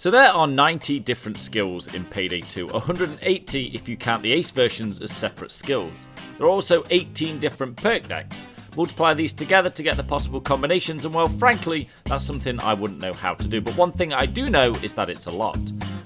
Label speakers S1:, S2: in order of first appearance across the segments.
S1: So there are 90 different skills in Payday 2, 180 if you count the ace versions as separate skills. There are also 18 different perk decks. Multiply these together to get the possible combinations, and well, frankly, that's something I wouldn't know how to do, but one thing I do know is that it's a lot.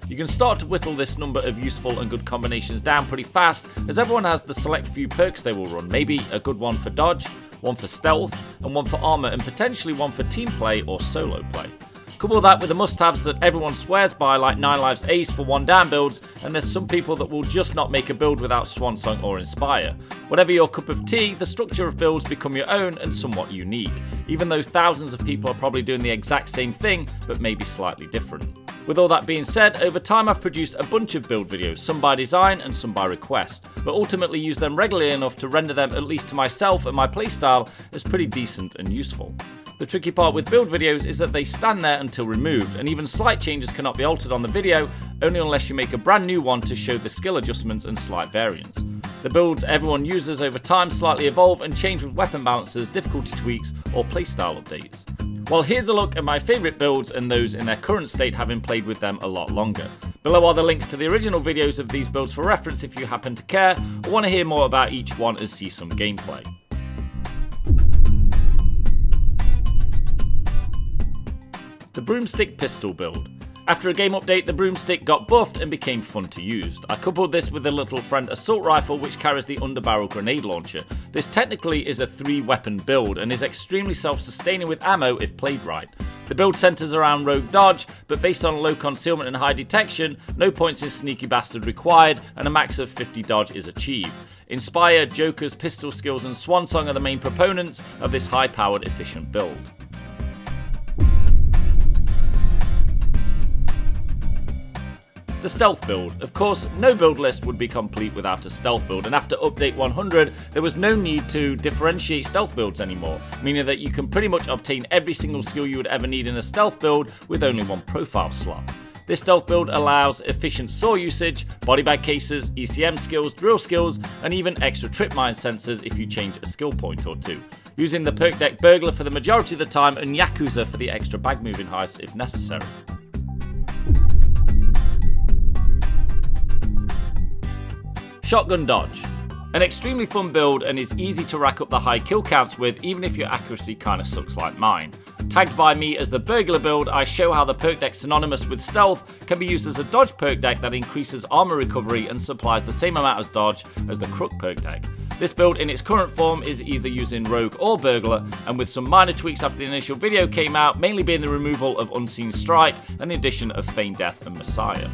S1: You can start to whittle this number of useful and good combinations down pretty fast, as everyone has the select few perks they will run, maybe a good one for dodge, one for stealth, and one for armor, and potentially one for team play or solo play. Couple that with the must-haves that everyone swears by, like 9 lives ace for 1 down builds, and there's some people that will just not make a build without Swansong or Inspire. Whatever your cup of tea, the structure of builds become your own and somewhat unique, even though thousands of people are probably doing the exact same thing, but maybe slightly different. With all that being said, over time I've produced a bunch of build videos, some by design and some by request, but ultimately use them regularly enough to render them, at least to myself and my playstyle, as pretty decent and useful. The tricky part with build videos is that they stand there until removed, and even slight changes cannot be altered on the video, only unless you make a brand new one to show the skill adjustments and slight variants. The builds everyone uses over time slightly evolve and change with weapon balances, difficulty tweaks, or playstyle updates. Well, here's a look at my favourite builds and those in their current state, having played with them a lot longer. Below are the links to the original videos of these builds for reference if you happen to care, or want to hear more about each one and see some gameplay. The Broomstick pistol build. After a game update, the Broomstick got buffed and became fun to use. I coupled this with the little friend assault rifle, which carries the underbarrel grenade launcher. This technically is a 3-weapon build and is extremely self-sustaining with ammo if played right. The build centers around rogue dodge, but based on low concealment and high detection, no points in sneaky bastard required, and a max of 50 dodge is achieved. Inspire, Joker's pistol skills, and Swansong are the main proponents of this high-powered efficient build. The stealth build. Of course, no build list would be complete without a stealth build, and after update 100, there was no need to differentiate stealth builds anymore, meaning that you can pretty much obtain every single skill you would ever need in a stealth build with only one profile slot. This stealth build allows efficient saw usage, body bag cases, ECM skills, drill skills, and even extra trip mine sensors if you change a skill point or two. Using the perk deck Burglar for the majority of the time, and Yakuza for the extra bag moving heists if necessary. Shotgun Dodge. An extremely fun build and is easy to rack up the high kill counts with, even if your accuracy kinda sucks like mine. Tagged by me as the Burglar Build, I show how the perk deck synonymous with stealth can be used as a dodge perk deck that increases armor recovery and supplies the same amount of dodge as the Crook perk deck. This build in its current form is either using Rogue or Burglar, and with some minor tweaks after the initial video came out, mainly being the removal of Unseen Strike and the addition of Feign Death and Messiah.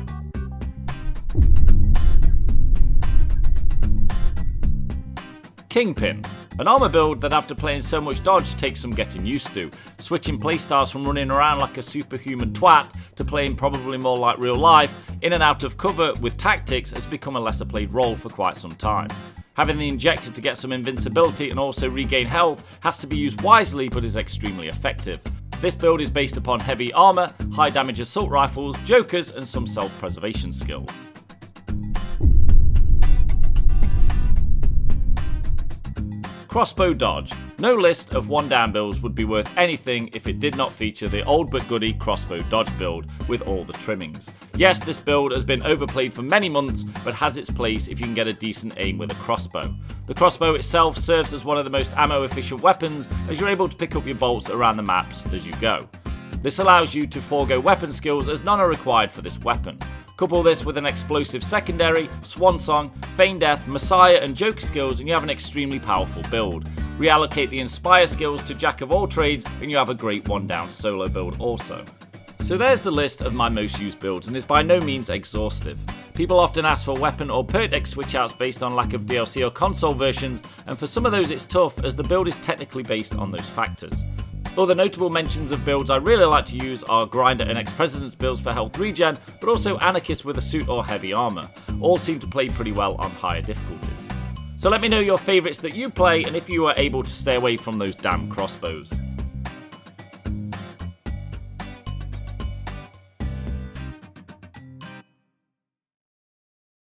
S1: Kingpin. An armor build that after playing so much dodge takes some getting used to. Switching playstyles from running around like a superhuman twat to playing probably more like real life, in and out of cover with tactics has become a lesser played role for quite some time. Having the injector to get some invincibility and also regain health has to be used wisely, but is extremely effective. This build is based upon heavy armor, high damage assault rifles, jokers, and some self-preservation skills. Crossbow Dodge. No list of 1 down builds would be worth anything if it did not feature the old but goody Crossbow Dodge build with all the trimmings. Yes, this build has been overplayed for many months, but has its place if you can get a decent aim with a crossbow. The crossbow itself serves as one of the most ammo efficient weapons, as you're able to pick up your bolts around the maps as you go. This allows you to forego weapon skills as none are required for this weapon. Couple this with an explosive secondary, Swansong, Feign Death, Messiah and Joker skills and you have an extremely powerful build. Reallocate the Inspire skills to Jack of all trades and you have a great 1 down solo build also. So there's the list of my most used builds and is by no means exhaustive. People often ask for weapon or perk deck switch outs based on lack of DLC or console versions, and for some of those it's tough as the build is technically based on those factors. Other notable mentions of builds I really like to use are Grinder and Ex-President's builds for health regen, but also Anarchist with a suit or heavy armor. All seem to play pretty well on higher difficulties. So let me know your favourites that you play and if you are able to stay away from those damn crossbows.